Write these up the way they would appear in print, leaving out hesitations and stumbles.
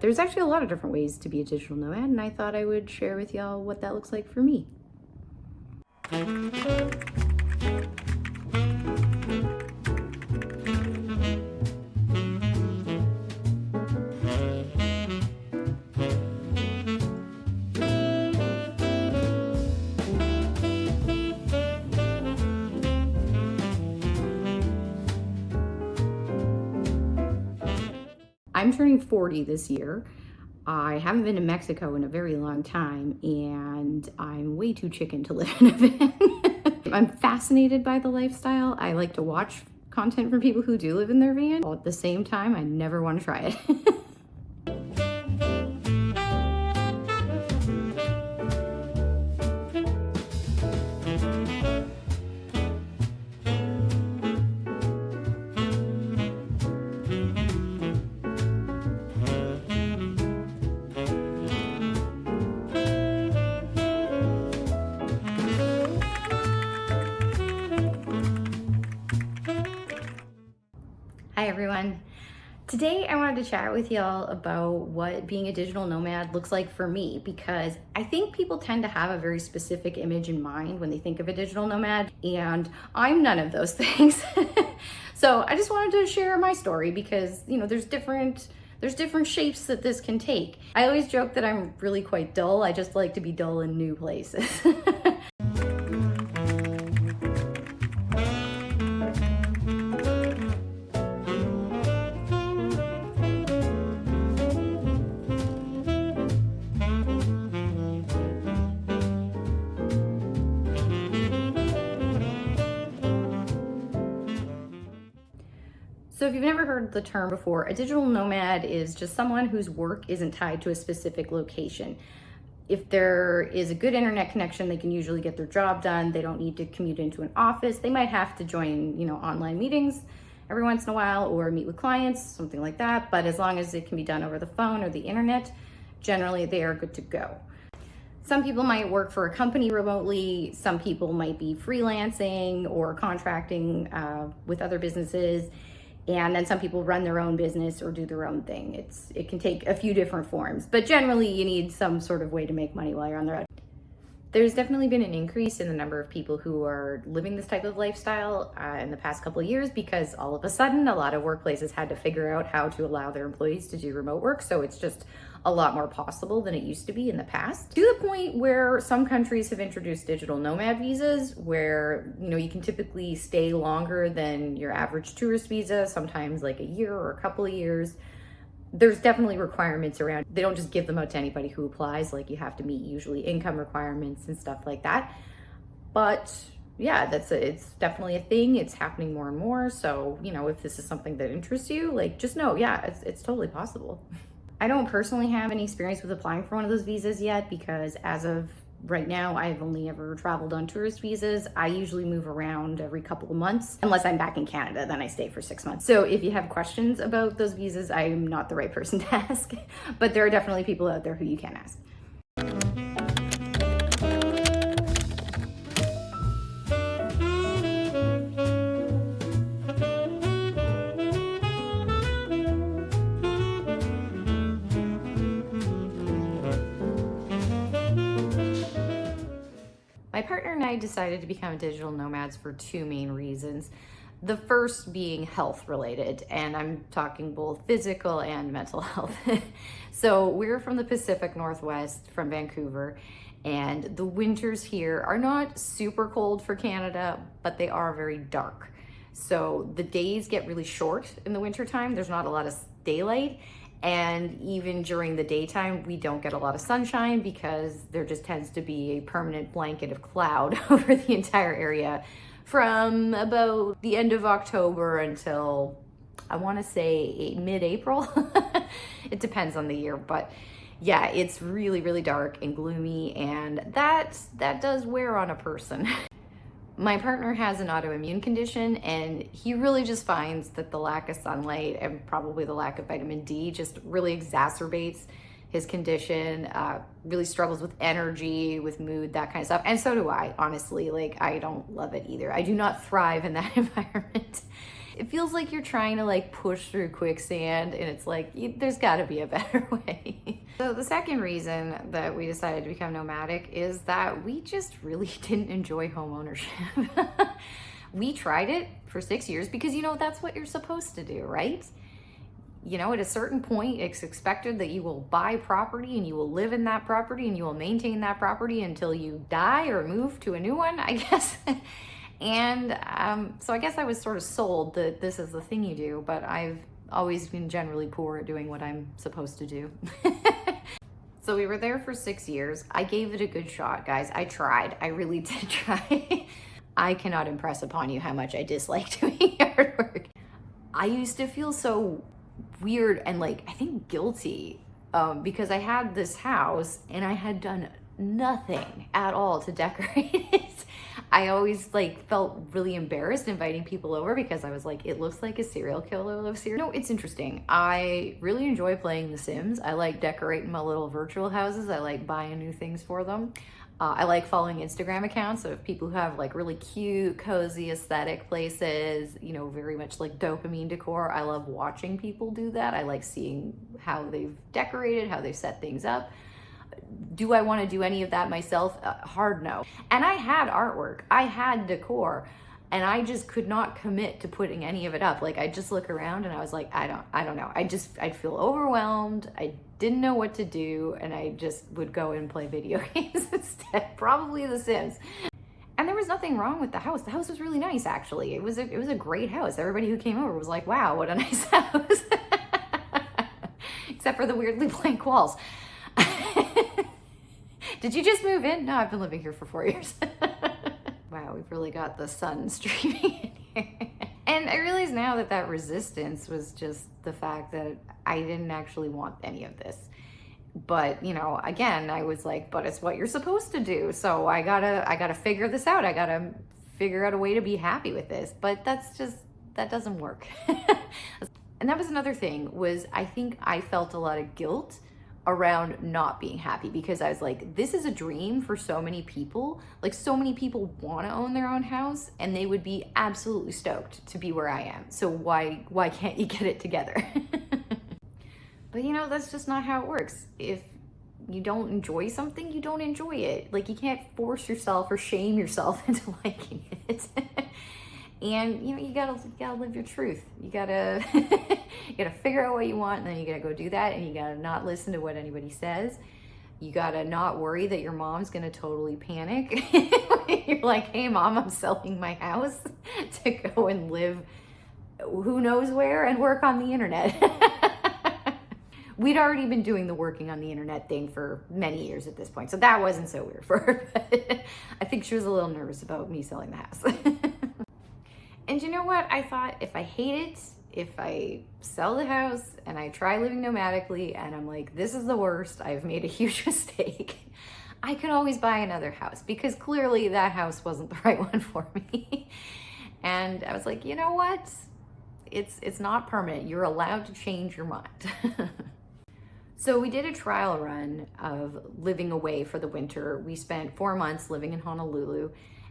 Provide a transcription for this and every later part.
there's actually a lot of different ways to be a digital nomad, and I thought I would share with y'all what that looks like for me. I'm turning 40 this year. I haven't been to Mexico in a very long time, and I'm way too chicken to live in a van. I'm fascinated by the lifestyle. I like to watch content from people who do live in their van. At the same time, I never want to try it. Hi everyone. Today I wanted to chat with y'all about what being a digital nomad looks like for me, because I think people tend to have a very specific image in mind when they think of a digital nomad, and I'm none of those things. So I just wanted to share my story because, you know, there's different shapes that this can take. I always joke that I'm really quite dull. I just like to be dull in new places. So if you've never heard the term before, a digital nomad is just someone whose work isn't tied to a specific location. If there is a good internet connection, they can usually get their job done. They don't need to commute into an office. They might have to join, online meetings every once in a while or meet with clients, something like that. But as long as it can be done over the phone or the internet, generally they are good to go. Some people might work for a company remotely. Some people might be freelancing or contracting with other businesses. And then some people run their own business or do their own thing. It can take a few different forms, but generally you need some sort of way to make money while you're on the road. There's definitely been an increase in the number of people who are living this type of lifestyle in the past couple of years, because all of a sudden a lot of workplaces had to figure out how to allow their employees to do remote work. So it's just a lot more possible than it used to be in the past, to the point where some countries have introduced digital nomad visas where, you can typically stay longer than your average tourist visa, sometimes like a year or a couple of years. There's definitely requirements around. They don't just give them out to anybody who applies. Like, you have to meet usually income requirements and stuff like that. But yeah, it's definitely a thing. It's happening more and more. So, if this is something that interests you, just know, yeah, it's totally possible. I don't personally have any experience with applying for one of those visas yet, because as of right now, I've only ever traveled on tourist visas. I usually move around every couple of months, unless I'm back in Canada, then I stay for 6 months. So if you have questions about those visas, I am not the right person to ask, but there are definitely people out there who you can ask. My partner and I decided to become digital nomads for two main reasons. The first being health related, and I'm talking both physical and mental health. So we're from the Pacific Northwest, from Vancouver, and the winters here are not super cold for Canada, but they are very dark. So the days get really short in the wintertime. There's not a lot of daylight. And even during the daytime, we don't get a lot of sunshine because there just tends to be a permanent blanket of cloud over the entire area from about the end of October until, I want to say, mid-April. It depends on the year, but yeah, it's really, really dark and gloomy, and that does wear on a person. My partner has an autoimmune condition, and he really just finds that the lack of sunlight and probably the lack of vitamin D just really exacerbates his condition, really struggles with energy, with mood, that kind of stuff. And so do I, honestly. I don't love it either. I do not thrive in that environment. It feels like you're trying to like push through quicksand, and it's like, there's gotta be a better way. So the second reason that we decided to become nomadic is that we just really didn't enjoy home ownership. We tried it for 6 years because, you know, that's what you're supposed to do, right? You know, at a certain point, it's expected that you will buy property and you will live in that property and you will maintain that property until you die or move to a new one, I guess. And so I guess I was sort of sold that this is the thing you do, but I've always been generally poor at doing what I'm supposed to do. So we were there for 6 years. I gave it a good shot, guys. I tried. I really did try. I cannot impress upon you how much I dislike doing yard work. I used to feel so weird and like, I think guilty, because I had this house and I had done nothing at all to decorate it. I always like felt really embarrassed inviting people over because I was like, it looks like a serial killer lives here. No, it's interesting. I really enjoy playing The Sims. I like decorating my little virtual houses. I like buying new things for them. I like following Instagram accounts of people who have like really cute, cozy, aesthetic places, you know, very much like dopamine decor. I love watching people do that. I like seeing how they've decorated, how they've set things up. Do I want to do any of that myself? Hard no. And I had artwork, I had decor, and I just could not commit to putting any of it up. Like, I just look around and I was like, I don't know. I'd feel overwhelmed. I didn't know what to do, and I just would go and play video games instead, probably The Sims. And there was nothing wrong with the house. The house was really nice, actually. It was a great house. Everybody who came over was like, wow, what a nice house. Except for the weirdly blank walls. Did you just move in? No, I've been living here for 4 years. Wow, we've really got the sun streaming in here. And I realize now that that resistance was just the fact that I didn't actually want any of this. But, you know, again, I was like, but it's what you're supposed to do. So I gotta figure this out. I gotta figure out a way to be happy with this. But that doesn't work. And that was another thing, was I think I felt a lot of guilt around not being happy, because I was like, this is a dream for so many people. Like, so many people want to own their own house and they would be absolutely stoked to be where I am. So why can't you get it together? But you know, that's just not how it works. If you don't enjoy something, you don't enjoy it. Like, you can't force yourself or shame yourself into liking it. And you know, you gotta live your truth. You gotta you gotta figure out what you want, and then you gotta go do that, and you gotta not listen to what anybody says. You gotta not worry that your mom's gonna totally panic. You're like, hey mom, I'm selling my house to go and live who knows where and work on the internet. We'd already been doing the working on the internet thing for many years at this point, so that wasn't so weird for her. I think she was a little nervous about me selling the house. And you know what? I thought, if I hate it, if I sell the house and I try living nomadically and I'm like, this is the worst, I've made a huge mistake, I could always buy another house, because clearly that house wasn't the right one for me. And I was like, you know what? It's not permanent. You're allowed to change your mind. So we did a trial run of living away for the winter. We spent 4 months living in Honolulu.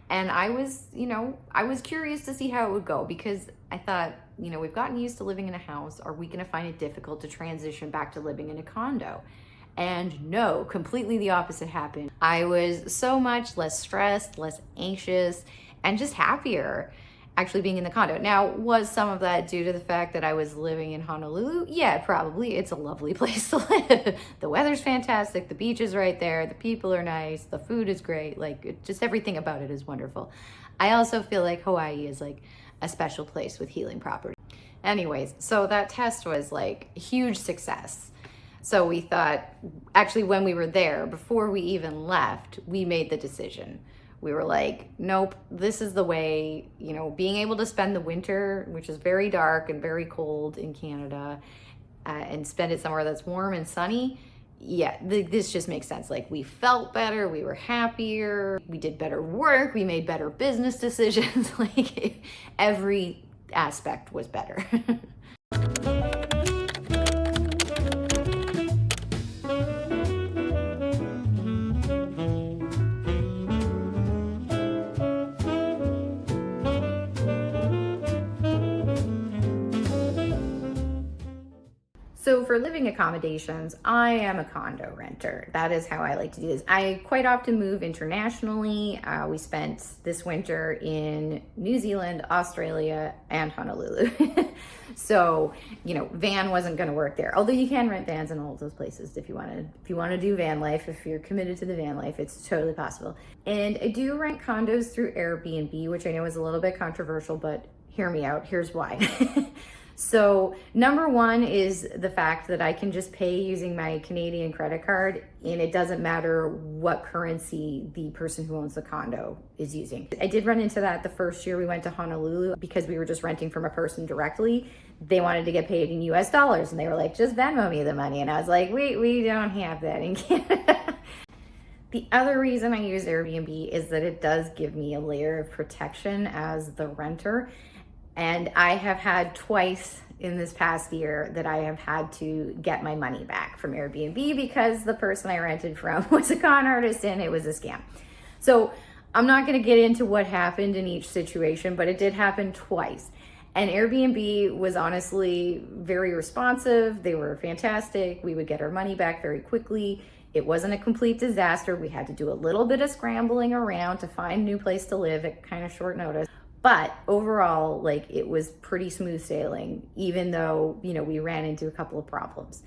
And I was curious to see how it would go, because I thought, you know, we've gotten used to living in a house. Are we going to find it difficult to transition back to living in a condo? And no, completely the opposite happened. I was so much less stressed, less anxious, and just happier actually being in the condo. Now, was some of that due to the fact that I was living in Honolulu? Yeah, probably. It's a lovely place to live. The weather's fantastic. The beach is right there. The people are nice. The food is great. Like, just everything about it is wonderful. I also feel like Hawaii is like a special place with healing properties. Anyways, so that test was like a huge success. So we thought, actually, when we were there, before we even left, we made the decision. We were like, nope, this is the way, you know, being able to spend the winter, which is very dark and very cold in Canada, and spend it somewhere that's warm and sunny. Yeah, this just makes sense. Like, we felt better, we were happier, we did better work, we made better business decisions. Like, every aspect was better. So for living accommodations, I am a condo renter. That is how I like to do this. I quite often move internationally. We spent this winter in New Zealand, Australia, and Honolulu. So, you know, van wasn't going to work there. Although you can rent vans in all of those places if you want to do van life, if you're committed to the van life, it's totally possible. And I do rent condos through Airbnb, which I know is a little bit controversial, but hear me out. Here's why. So number one is the fact that I can just pay using my Canadian credit card, and it doesn't matter what currency the person who owns the condo is using. I did run into that the first year we went to Honolulu because we were just renting from a person directly. They wanted to get paid in US dollars, and they were like, just Venmo me the money. And I was like, we don't have that in Canada. The other reason I use Airbnb is that it does give me a layer of protection as the renter. And I have had twice in this past year that I have had to get my money back from Airbnb because the person I rented from was a con artist and it was a scam. So I'm not going to get into what happened in each situation, but it did happen twice. And Airbnb was honestly very responsive. They were fantastic. We would get our money back very quickly. It wasn't a complete disaster. We had to do a little bit of scrambling around to find a new place to live at kind of short notice. But overall, like, it was pretty smooth sailing, even though, you know, we ran into a couple of problems.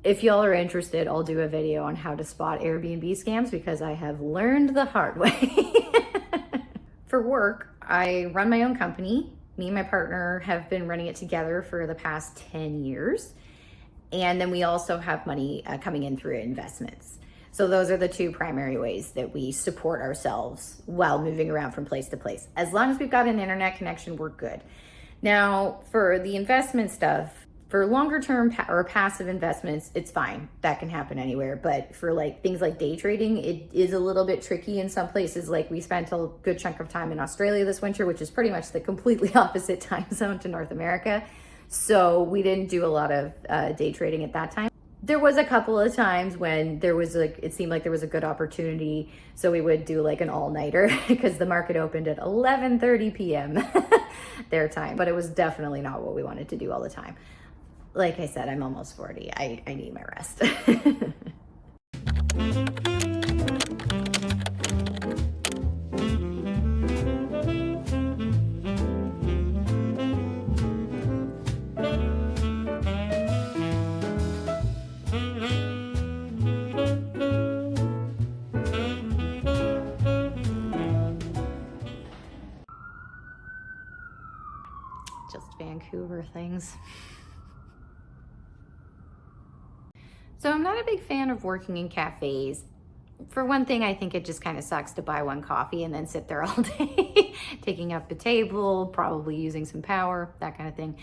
If y'all are interested, I'll do a video on how to spot Airbnb scams because I have learned the hard way. For work, I run my own company. Me and my partner have been running it together for the past 10 years. And then we also have money coming in through investments. So those are the two primary ways that we support ourselves while moving around from place to place. As long as we've got an internet connection, we're good. Now, for the investment stuff, for longer term or passive investments, it's fine. That can happen anywhere. But for like things like day trading, it is a little bit tricky in some places. Like we spent a good chunk of time in Australia this winter, which is pretty much the completely opposite time zone to North America. So we didn't do a lot of day trading at that time. There was a couple of times when there was it seemed like there was a good opportunity. So we would do like an all-nighter because the market opened at 11:30 p.m. their time. But it was definitely not what we wanted to do all the time. Like I said, I'm almost 40. I need my rest. Just Vancouver things. So I'm not a big fan of working in cafes. For one thing, I think it just kind of sucks to buy one coffee and then sit there all day, taking up the table, probably using some power, that kind of thing.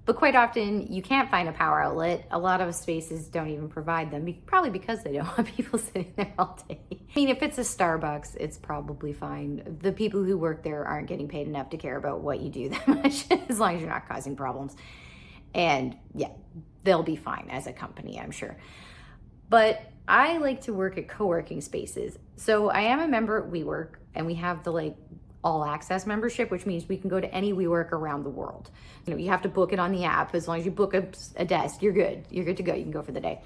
But quite often you can't find a power outlet. A lot of spaces don't even provide them, probably because they don't want people sitting there all day. I mean, if it's a Starbucks, it's probably fine. The people who work there aren't getting paid enough to care about what you do that much, as long as you're not causing problems. And yeah, they'll be fine as a company, I'm sure. But I like to work at co-working spaces. So I am a member at WeWork, and we have the all access membership, which means we can go to any WeWork around the world. You know, you have to book it on the app. As long as you book a desk, you're good. You're good to go. You can go for the day.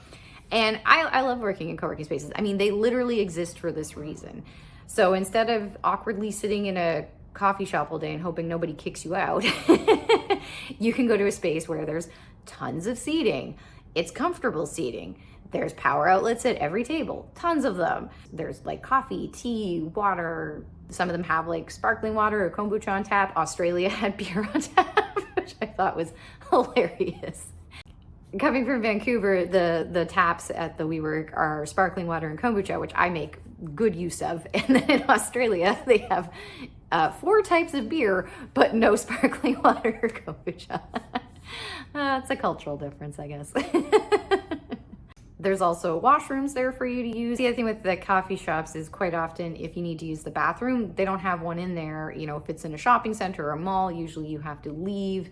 And I love working in co-working spaces. I mean, they literally exist for this reason. So instead of awkwardly sitting in a coffee shop all day and hoping nobody kicks you out, you can go to a space where there's tons of seating. It's comfortable seating. There's power outlets at every table, tons of them. There's like coffee, tea, water. Some of them have like sparkling water or kombucha on tap. Australia had beer on tap, which I thought was hilarious. Coming from Vancouver, the taps at the WeWork are sparkling water and kombucha, which I make good use of. And then in Australia, they have 4 types of beer, but no sparkling water or kombucha. It's a cultural difference, I guess. There's also washrooms there for you to use. The other thing with the coffee shops is quite often if you need to use the bathroom, they don't have one in there. You know, if it's in a shopping center or a mall, usually you have to leave,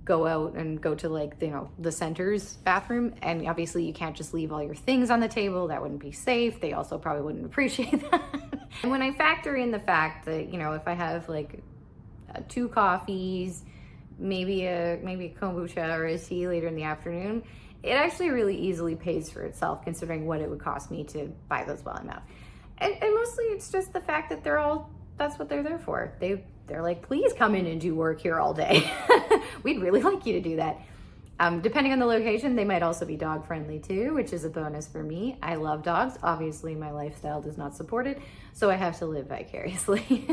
go out and go to the center's bathroom. And obviously you can't just leave all your things on the table. That wouldn't be safe. They also probably wouldn't appreciate that. And when I factor in the fact that, if I have 2 coffees, maybe a kombucha or a tea later in the afternoon, it actually really easily pays for itself considering what it would cost me to buy those while I'm out. And mostly it's just the fact that that's what they're there for. They're like, please come in and do work here all day. We'd really like you to do that. Depending on the location, they might also be dog friendly too, which is a bonus for me. I love dogs. Obviously my lifestyle does not support it, so I have to live vicariously.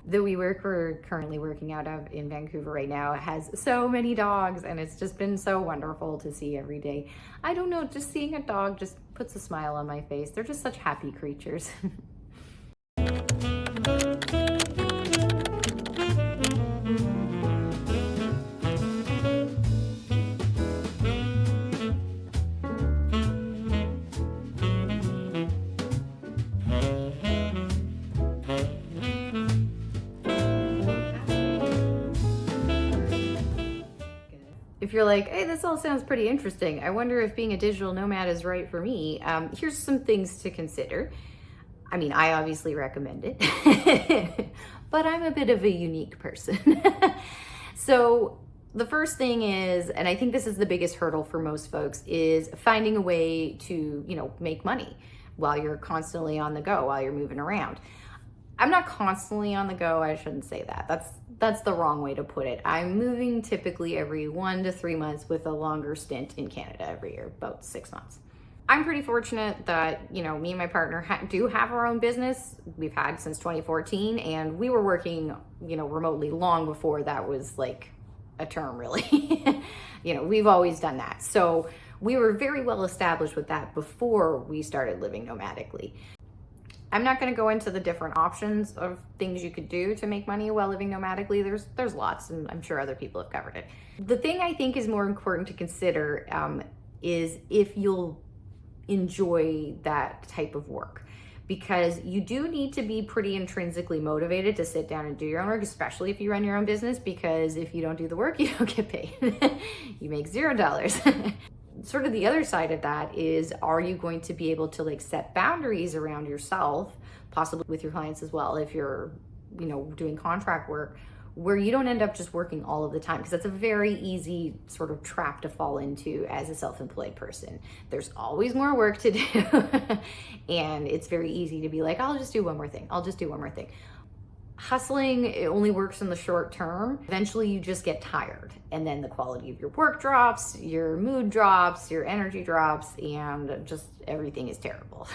The WeWork we're currently working out of in Vancouver right now has so many dogs, and it's just been so wonderful to see every day. I don't know, just seeing a dog just puts a smile on my face. They're just such happy creatures. If you're like, hey, this all sounds pretty interesting, I wonder if being a digital nomad is right for me, here's some things to consider. I mean, I obviously recommend it, but I'm a bit of a unique person. So the first thing is, and I think this is the biggest hurdle for most folks, is finding a way to, make money while you're constantly on the go, while you're moving around. I'm not constantly on the go. I shouldn't say that. That's the wrong way to put it. I'm moving typically every 1 to 3 months with a longer stint in Canada every year, about 6 months. I'm pretty fortunate that, me and my partner do have our own business. We've had since 2014, and we were working, remotely long before that was like a term really. We've always done that. So we were very well established with that before we started living nomadically. I'm not going to go into the different options of things you could do to make money while living nomadically. There's lots, and I'm sure other people have covered it. The thing I think is more important to consider is if you'll enjoy that type of work, because you do need to be pretty intrinsically motivated to sit down and do your own work, especially if you run your own business, because if you don't do the work, you don't get paid. You make $0. Sort of the other side of that is, are you going to be able to set boundaries around yourself, possibly with your clients as well, if you're, doing contract work, where you don't end up just working all of the time, because that's a very easy sort of trap to fall into as a self-employed person. There's always more work to do. And it's very easy to be like, I'll just do one more thing. Hustling, it only works in the short term. Eventually you just get tired, and then the quality of your work drops, your mood drops, your energy drops, and just everything is terrible.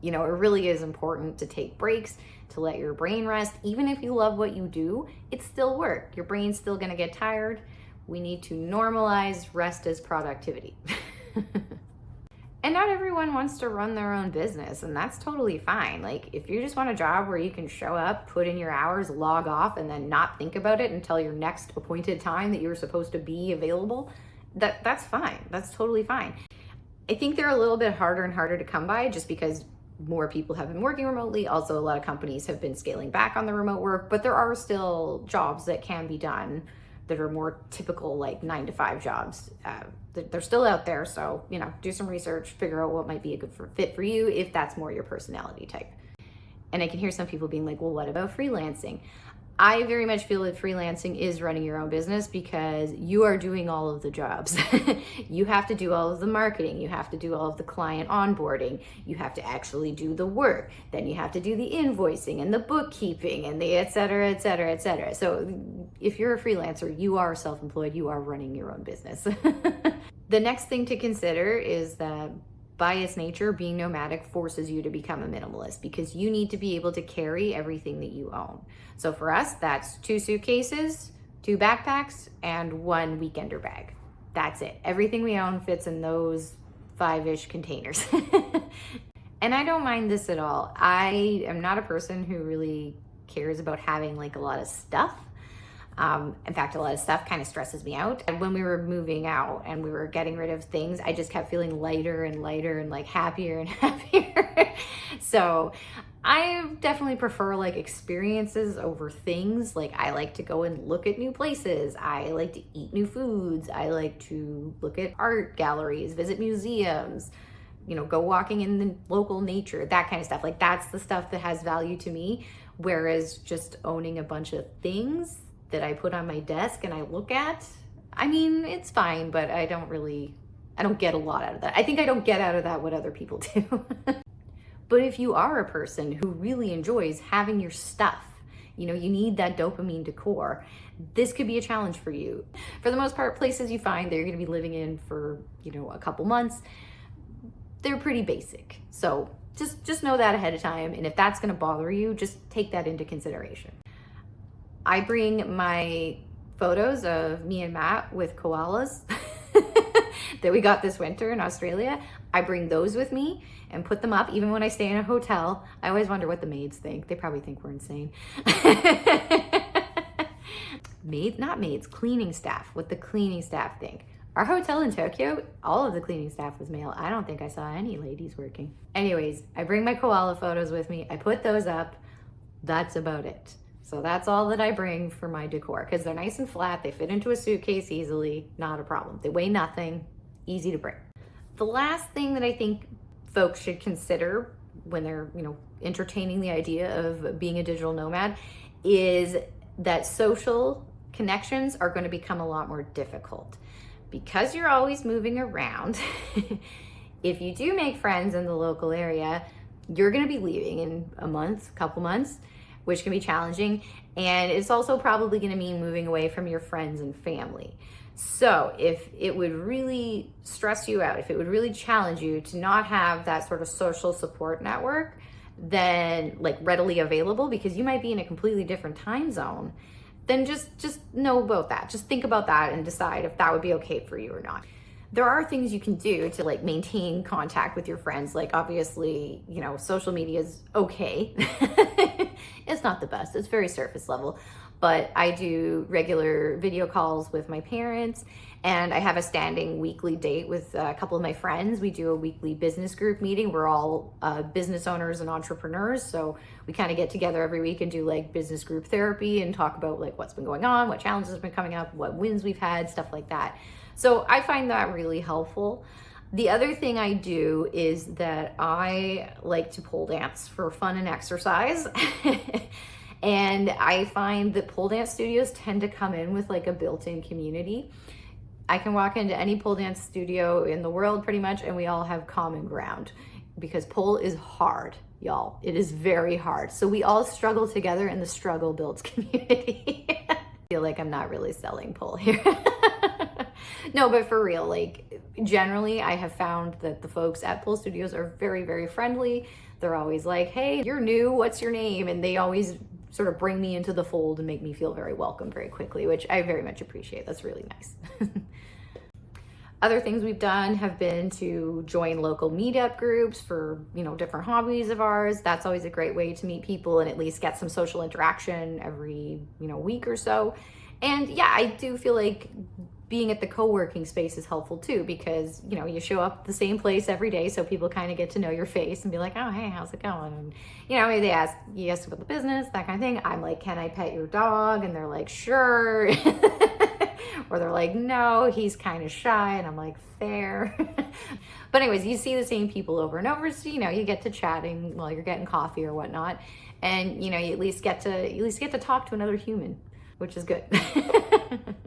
It really is important to take breaks, to let your brain rest. Even if you love what you do, it's still work. Your brain's still gonna get tired. We need to normalize rest as productivity. And not everyone wants to run their own business, and that's totally fine. If you just want a job where you can show up, put in your hours, log off, and then not think about it until your next appointed time that you're supposed to be available, that's fine. That's totally fine. I think they're a little bit harder and harder to come by just because more people have been working remotely. Also, a lot of companies have been scaling back on the remote work, but there are still jobs that can be done that are more typical 9 to 5 jobs. They're still out there, so do some research, figure out what might be a good fit for you if that's more your personality type. And I can hear some people being like, well, what about freelancing? I very much feel that freelancing is running your own business, because you are doing all of the jobs. You have to do all of the marketing. You have to do all of the client onboarding. You have to actually do the work. Then you have to do the invoicing and the bookkeeping and the et cetera, et cetera, et cetera. So if you're a freelancer, you are self-employed, you are running your own business. The next thing to consider is that by its nature, being nomadic forces you to become a minimalist, because you need to be able to carry everything that you own. So for us, that's 2 suitcases, 2 backpacks, and 1 weekender bag. That's it. Everything we own fits in those 5-ish containers. And I don't mind this at all. I am not a person who really cares about having a lot of stuff. In fact, a lot of stuff kind of stresses me out. And when we were moving out and we were getting rid of things, I just kept feeling lighter and lighter and happier and happier. So I definitely prefer experiences over things. I like to go and look at new places. I like to eat new foods. I like to look at art galleries, visit museums, go walking in the local nature, that kind of stuff. That's the stuff that has value to me. Whereas just owning a bunch of things, that I put on my desk and I look at, I mean, it's fine, but I don't get a lot out of that. I think I don't get out of that what other people do. But if you are a person who really enjoys having your stuff, you need that dopamine decor, this could be a challenge for you. For the most part, places you find that you're gonna be living in for, a couple months, they're pretty basic. So just know that ahead of time. And if that's gonna bother you, just take that into consideration. I bring my photos of me and Matt with koalas that we got this winter in Australia. I bring those with me and put them up even when I stay in a hotel. I always wonder what the maids think. They probably think we're insane. Not maids, cleaning staff, what the cleaning staff think. Our hotel in Tokyo, all of the cleaning staff was male. I don't think I saw any ladies working. Anyways, I bring my koala photos with me. I put those up. That's about it. So that's all that I bring for my decor, because they're nice and flat. They fit into a suitcase easily, not a problem. They weigh nothing, easy to bring. The last thing that I think folks should consider when they're, entertaining the idea of being a digital nomad is that social connections are going to become a lot more difficult. Because you're always moving around, if you do make friends in the local area, you're going to be leaving in a month, couple months, which can be challenging. And it's also probably going to mean moving away from your friends and family. So if it would really stress you out, if it would really challenge you to not have that sort of social support network, then readily available, because you might be in a completely different time zone, then just know about that. Just think about that and decide if that would be okay for you or not. There are things you can do to maintain contact with your friends. Obviously, social media is okay. It's not the best. It's very surface level. But I do regular video calls with my parents, and I have a standing weekly date with a couple of my friends. We do a weekly business group meeting. We're all business owners and entrepreneurs, so we kind of get together every week and do business group therapy and talk about what's been going on, what challenges have been coming up, what wins we've had, stuff like that. So I find that really helpful. The other thing I do is that I like to pole dance for fun and exercise. And I find that pole dance studios tend to come in with a built-in community. I can walk into any pole dance studio in the world pretty much, and we all have common ground, because pole is hard, y'all. It is very hard. So we all struggle together, and the struggle builds community. I feel like I'm not really selling pole here. No, but for real, generally I have found that the folks at pole studios are very, very friendly. They're always like, hey, you're new, what's your name? And they always sort of bring me into the fold and make me feel very welcome very quickly, which I very much appreciate. That's really nice. Other things we've done have been to join local meetup groups for, different hobbies of ours. That's always a great way to meet people and at least get some social interaction every, week or so. And yeah, I do feel like being at the co-working space is helpful too, because you show up at the same place every day, so people kind of get to know your face and be like, oh hey, how's it going? And maybe they ask about the business, that kind of thing. I'm like, can I pet your dog? And they're like, sure. Or they're like, no, he's kind of shy. And I'm like, fair. But anyways, you see the same people over and over, so you get to chatting while you're getting coffee or whatnot, and you at least get to talk to another human, which is good.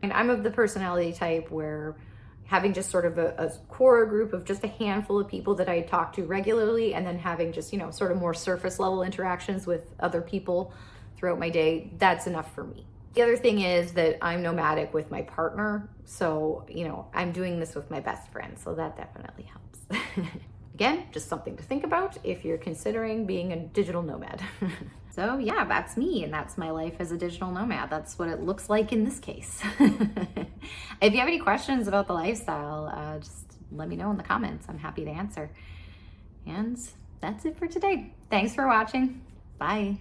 And I'm of the personality type where having just sort of a core group of just a handful of people that I talk to regularly, and then having just, sort of more surface level interactions with other people throughout my day, that's enough for me. The other thing is that I'm nomadic with my partner. So, I'm doing this with my best friend. So that definitely helps. Again, just something to think about if you're considering being a digital nomad. So yeah, that's me, and that's my life as a digital nomad. That's what it looks like in this case. If you have any questions about the lifestyle, just let me know in the comments. I'm happy to answer. And that's it for today. Thanks for watching. Bye.